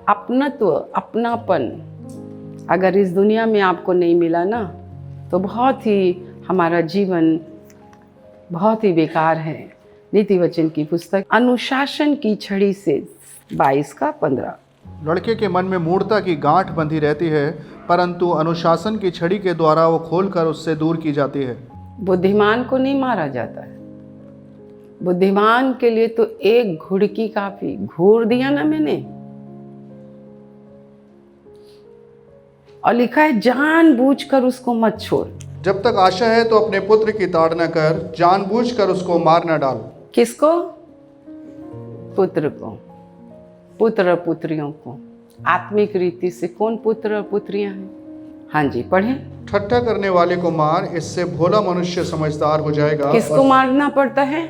अपनत्व, अपनापन अगर इस दुनिया में आपको नहीं मिला ना, तो बहुत ही हमारा जीवन बहुत ही बेकार है। नीति वचन की पुस्तक अनुशासन की छड़ी से 22 का 15। लड़के के मन में मूढ़ता की गांठ बंधी रहती है, परंतु अनुशासन की छड़ी के द्वारा वो खोलकर उससे दूर की जाती है। बुद्धिमान को नहीं मारा जाता है, बुद्धिमान के लिए तो एक घुड़की काफी। घूर दिया ना मैंने, और लिखा है जानबूझकर उसको मत छोड़। जब तक आशा है तो अपने पुत्र की ताड़ना कर, जानबूझकर उसको मार न डाल। किसको? पुत्र को, पुत्र और पुत्रियों को। आत्मिक रीति से कौन पुत्र और पुत्रियां हैं? हाँ जी, पढ़ें। ठट्ठा करने वाले को मार, इससे भोला मनुष्य समझदार हो जाएगा। किसको मारना पड़ता है?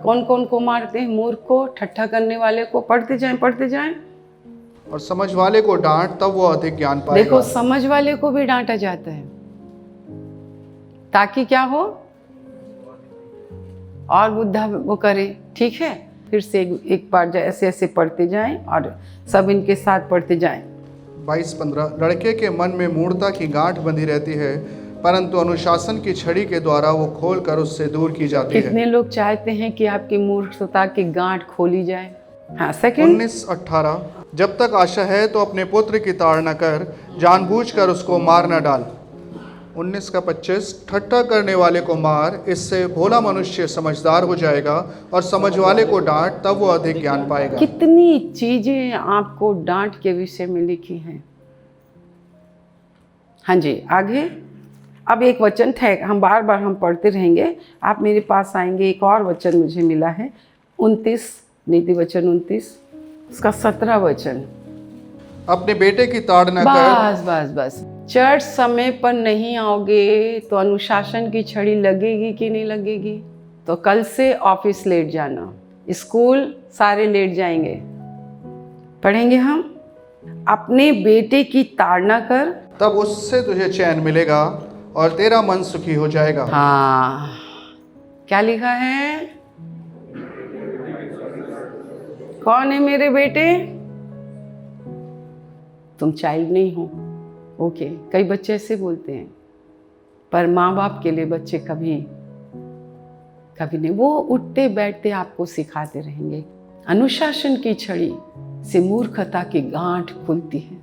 कौन कौन को मारते हैं? मूर्ख को, ठट्ठा करने वाले को। पढ़ते जाएं। और समझ वाले को डांट, तब वो अधिक ज्ञान पाएगा। देखो, समझ वाले को भी डांटा जाता है ताकि क्या हो और बुद्धा वो करे। ठीक है, फिर से एक बार ऐसे ऐसे पढ़ते जाएं और सब इनके साथ पढ़ते जाएं। 22-15 लड़के के मन में मूढ़ता की गांठ बंधी रहती है, परंतु अनुशासन की छड़ी के द्वारा वो खोलकर उससे दूर की जाती है। कितने लोग चाहते हैं कि आपकी मूर्खता की गांठ खोली जाए? हाँ, सेकंड। 19-18 जब तक आशा है तो अपने पुत्र की ताड़ना कर, जानबूझकर उसको मार न डाल। 19-25 ठट्ठा करने वाले को मार, इससे भोला मनुष्य समझदार हो जाएगा, और समझ वाले को डांट, तब वो अधिक ज्ञान पाएगा। कितनी चीजें आपको डांट के विषय में लिखी हैं। हाँ जी, आगे। अब एक वचन थे, हम बार बार हम पढ़ते रहेंगे, आप मेरे पास आएंगे। एक और वचन मुझे मिला है, 29 नीति वचन 29 उसका 17 वचन। अपने बेटे की ताड़ना कर। बस चर्च समय पर नहीं आओगे तो अनुशासन की छड़ी लगेगी कि नहीं लगेगी? तो कल से ऑफिस लेट जाना, स्कूल सारे लेट जाएंगे। पढ़ेंगे हम। अपने बेटे की ताड़ना कर, तब उससे तुझे चैन मिलेगा और तेरा मन सुखी हो जाएगा। हाँ, क्या लिखा है? कौन है मेरे बेटे? तुम चाइल्ड नहीं हो, ओके। कई बच्चे ऐसे बोलते हैं, पर माँ बाप के लिए बच्चे कभी नहीं। वो उठते बैठते आपको सिखाते रहेंगे। अनुशासन की छड़ी से मूर्खता की गांठ खुलती है।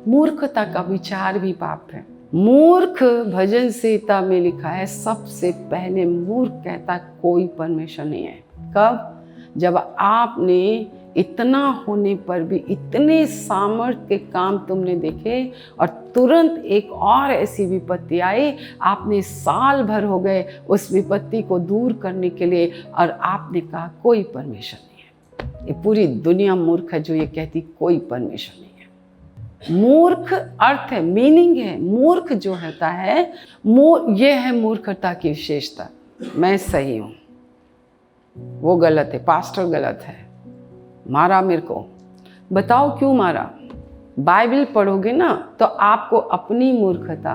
मूर्खता का विचार भी पाप है। मूर्ख, भजन संहिता में लिखा है, सबसे पहले मूर्ख कहता कोई परमेश्वर नहीं है। कब? जब आपने इतना होने पर भी इतने सामर्थ्य के काम तुमने देखे और तुरंत एक और ऐसी विपत्ति आई, आपने साल भर हो गए उस विपत्ति को दूर करने के लिए, और आपने कहा कोई परमेश्वर नहीं है। ये पूरी दुनिया मूर्ख है जो ये कहती कोई परमेश्वर नहीं है। मूर्ख अर्थ है, मीनिंग है। मूर्ख जो होता है, ये है मूर्खता की विशेषता। मैं सही हूँ, वो गलत है, पास्टर गलत है, मारा मेरे को। बताओ क्यों मारा? बाइबल पढ़ोगे ना तो आपको अपनी मूर्खता,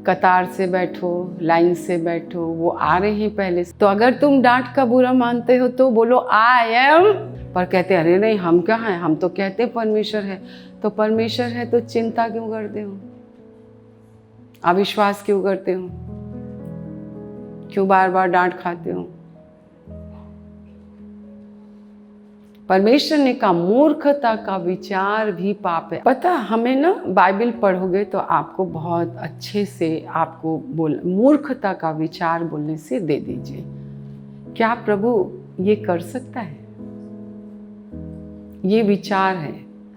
कतार से बैठो, लाइन से बैठो, वो आ रहे हैं पहले से। तो अगर तुम डांट का बुरा मानते हो तो बोलो आई एम, पर कहते अरे नहीं हम क्या हैं, हम तो कहते परमेश्वर है। तो परमेश्वर है तो चिंता क्यों करते हो? अविश्वास क्यों करते हो? क्यों बार बार डांट खाते हो? परमेश्वर ने कहा मूर्खता का विचार भी पाप है। पता, हमें ना बाइबल पढ़ोगे तो आपको बहुत अच्छे से आपको मूर्खता का विचार बोलने से दे दीजिए। क्या प्रभु ये कर सकता है? ये विचार है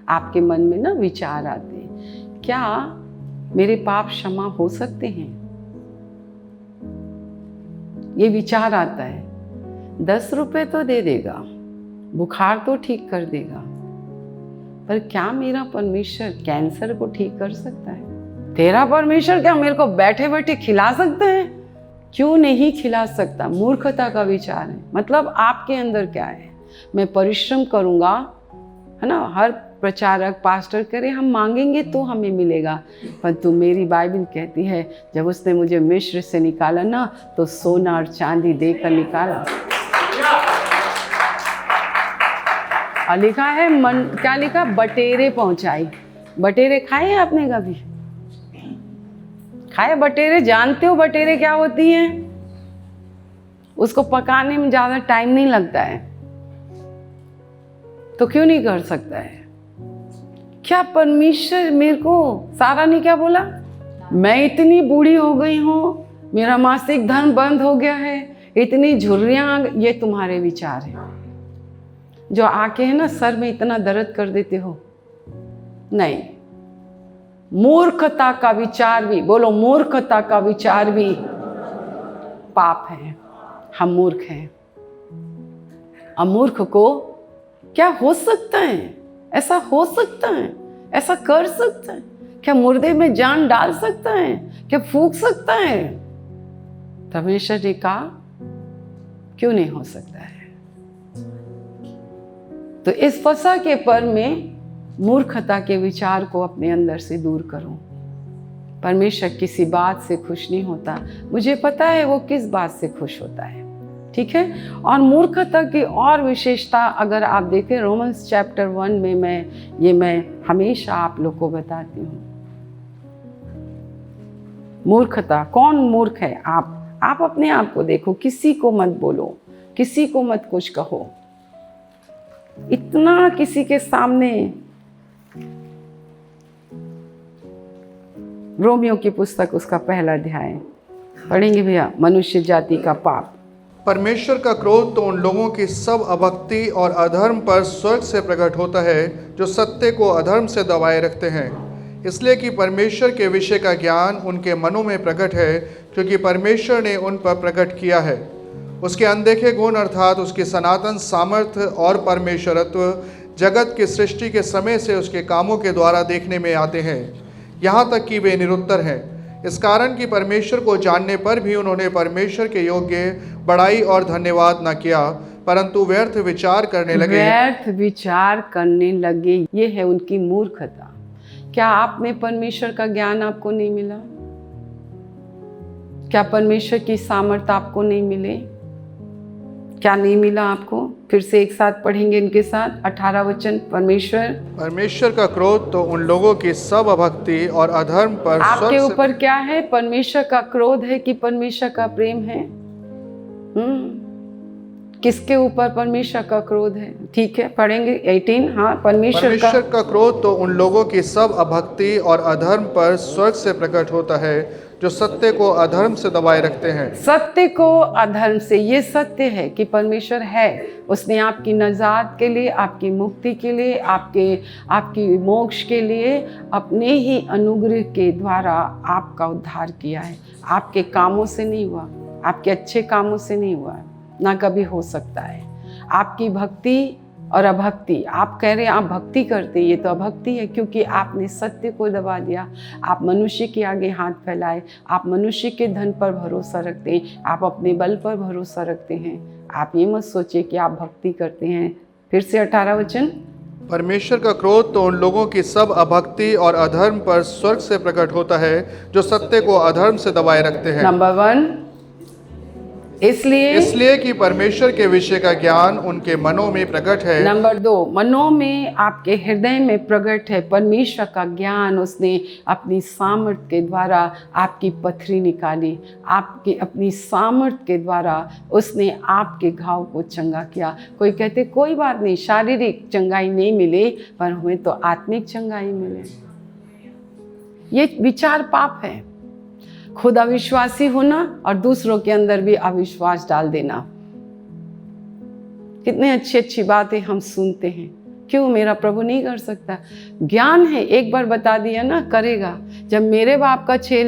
आपके मन में ना, विचार आते हैं, क्या मेरे पाप क्षमा हो सकते हैं? ये विचार आता है। 10 रुपए तो दे देगा, बुखार तो ठीक कर देगा, पर क्या मेरा परमेश्वर कैंसर को ठीक कर सकता है? तेरा परमेश्वर क्या मेरे को बैठे बैठे खिला सकता है? क्यों नहीं खिला सकता? मूर्खता का विचार है। मतलब आपके अंदर क्या है? मैं परिश्रम करूंगा, है ना, हर प्रचारक पास्टर करे, हम मांगेंगे तो हमें मिलेगा। पर तू, मेरी बाइबल कहती है जब उसने मुझे मिस्र से निकाला ना, तो सोना और चांदी देकर निकाला, और लिखा है मन, क्या लिखा, बटेरे पहुंचाई। बटेरे खाए हैं आपने कभी? खाए बटेरे? जानते हो बटेरे क्या होती हैं? उसको पकाने में ज़्यादा टाइम नहीं लगता है, तो क्यों नहीं कर सकता है? क्या परमेश्वर मेरे को, सारा ने क्या बोला, मैं इतनी बूढ़ी हो गई हूँ, मेरा मासिक धर्म बंद हो गया है, इतनी झुर्रियाँ, ये तुम्हारे विचार हैं जो आके है ना सर में इतना दर्द कर देते हो। नहीं, मूर्खता का विचार भी, बोलो मूर्खता का विचार भी पाप है। हम मूर्ख हैं। अमूर्ख को क्या हो सकता है? ऐसा हो सकता है? ऐसा कर सकता है? क्या मुर्दे में जान डाल सकता है? क्या फूंक सकता है? परमेश्वर ने कहा क्यों नहीं हो सकता है। तो इस फसा के पर में मूर्खता के विचार को अपने अंदर से दूर करो। परमेश्वर किसी बात से खुश नहीं होता, मुझे पता है वो किस बात से खुश होता है, ठीक है। और मूर्खता की और विशेषता अगर आप देखें रोमन्स चैप्टर 1 में मैं हमेशा आप लोग को बताती हूँ। मूर्खता, कौन मूर्ख है? आप अपने आप को देखो, किसी को मत बोलो, किसी को मत कुछ कहो। इतना किसी के सामने, रोमियो की पुस्तक उसका पहला अध्याय पढ़ेंगे भैया, मनुष्य जाति का पाप। परमेश्वर का क्रोध तो उन लोगों की सब अभक्ति और अधर्म पर स्वर्ग से प्रकट होता है जो सत्य को अधर्म से दबाए रखते हैं, इसलिए कि परमेश्वर के विषय का ज्ञान उनके मनों में प्रकट है, क्योंकि परमेश्वर ने उन पर प्रकट किया है। उसके अनदेखे गुण अर्थात उसकी सनातन सामर्थ्य और परमेश्वरत्व जगत की सृष्टि के समय से उसके कामों के द्वारा देखने में आते हैं, यहाँ तक कि वे निरुत्तर हैं। इस कारण कि परमेश्वर को जानने पर भी उन्होंने परमेश्वर के योग्य बड़ाई और धन्यवाद न किया, परंतु व्यर्थ विचार करने लगे। व्यर्थ विचार करने लगे, ये है उनकी मूर्खता। क्या आप में परमेश्वर का ज्ञान आपको नहीं मिला? क्या परमेश्वर की सामर्थ्य आपको नहीं मिले? क्या नहीं मिला आपको? फिर से एक साथ पढ़ेंगे इनके साथ 18 वचन। परमेश्वर का क्रोध तो उन लोगों की सब अभक्ति और अधर्म पर आपके ऊपर क्या है? परमेश्वर का क्रोध है कि परमेश्वर का प्रेम है? किसके ऊपर परमेश्वर का क्रोध है? ठीक है, पढ़ेंगे 18। हाँ, परमेश्वर का क्रोध तो उन लोगों की सब अभक्ति और अधर्म पर स्वर्ग से प्रकट होता है जो सत्य को अधर्म से दबाए रखते हैं। सत्य को अधर्म से, ये सत्य है कि परमेश्वर है, उसने आपकी नजात के लिए, आपकी मुक्ति के लिए, आपकी मोक्ष के लिए अपने ही अनुग्रह के द्वारा आपका उद्धार किया है। आपके कामों से नहीं हुआ, आपके अच्छे कामों से नहीं हुआ, ना कभी हो सकता है। आपकी भक्ति और अभक्ति, आप कह रहे हैं आप भक्ति करते, ये तो अभक्ति है, क्योंकि आपने सत्य को दबा दिया। आप मनुष्य के आगे हाथ फैलाए, आप मनुष्य के धन पर भरोसा रखते हैं, आप अपने बल पर भरोसा रखते हैं। आप ये मत सोचिए कि आप भक्ति करते हैं। फिर से 18 वचन। परमेश्वर का क्रोध तो उन लोगों की सब अभक्ति और अधर्म पर स्वर्ग से प्रकट होता है जो सत्य को अधर्म से दबाए रखते हैं। नंबर 1, इसलिए कि परमेश्वर के विषय का ज्ञान उनके मनों में प्रकट है। नंबर 2, मनों में, आपके हृदय में प्रकट है परमेश्वर का ज्ञान। उसने अपनी सामर्थ्य के द्वारा आपकी पथरी निकाली, आपकी अपनी सामर्थ्य के द्वारा उसने आपके घाव को चंगा किया। कोई कहते कोई बात नहीं, शारीरिक चंगाई नहीं मिले पर हमें तो आत्मिक चंगाई मिले। ये विचार पाप है। खुद अविश्वासी होना और दूसरों के अंदर भी अविश्वास डाल देना। कितने अच्छी अच्छी बातें हम सुनते हैं, क्यों मेरा प्रभु नहीं कर सकता? ज्ञान है, एक बार बता दिया ना, करेगा। जब मेरे बाप का 6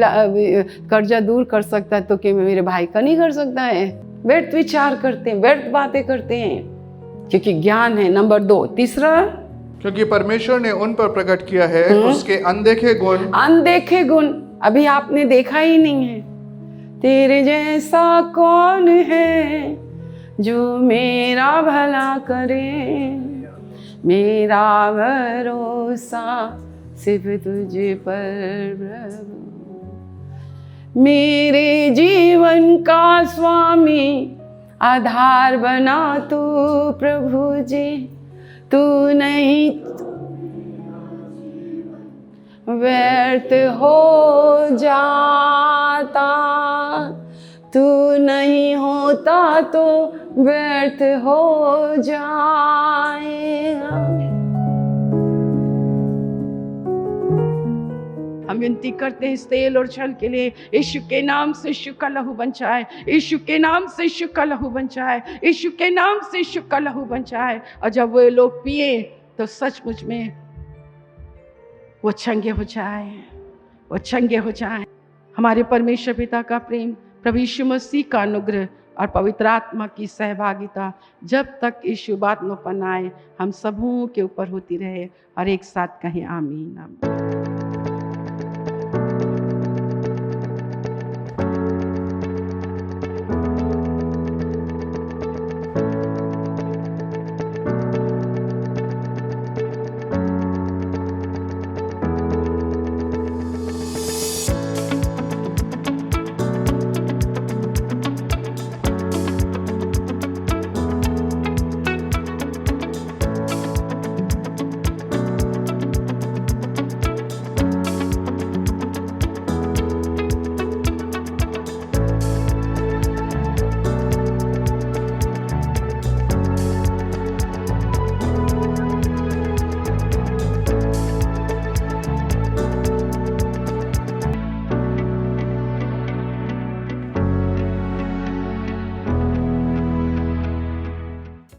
कर्जा दूर कर सकता है तो क्या मेरे भाई का नहीं कर सकता है? व्यर्थ विचार करते हैं, व्यर्थ बातें करते हैं, क्योंकि ज्ञान है। नंबर 2, तीसरा, क्योंकि परमेश्वर ने उन पर प्रकट किया है उसके अनदेखे गुण। अनदेखे गुण अभी आपने देखा ही नहीं है। तेरे जैसा कौन है जो मेरा भला करे, मेरा भरोसा सिर्फ तुझ पर प्रभु, मेरे जीवन का स्वामी आधार बना तू प्रभु जी, तू नहीं व्यर्थ हो जाता, तू नहीं होता तो व्यर्थ हो जाएगा। हम विनती करते हैं इस तेल और छल के लिए, यीशु के नाम से यीशु का लहू बन जाए, यीशु के नाम से यीशु का लहू बन जाए, यीशु के नाम से यीशु का लहू बन जाए। और जब वो लोग पिए तो सचमुच में वो चंगे हो जाए, वो चंगे हो जाए। हमारे परमेश्वर पिता का प्रेम, प्रभु यीशु मसीह का अनुग्रह और पवित्र आत्मा की सहभागिता जब तक यीशु बात न पनाए हम सबों के ऊपर होती रहे। और एक साथ कहें आमीन, आमीन।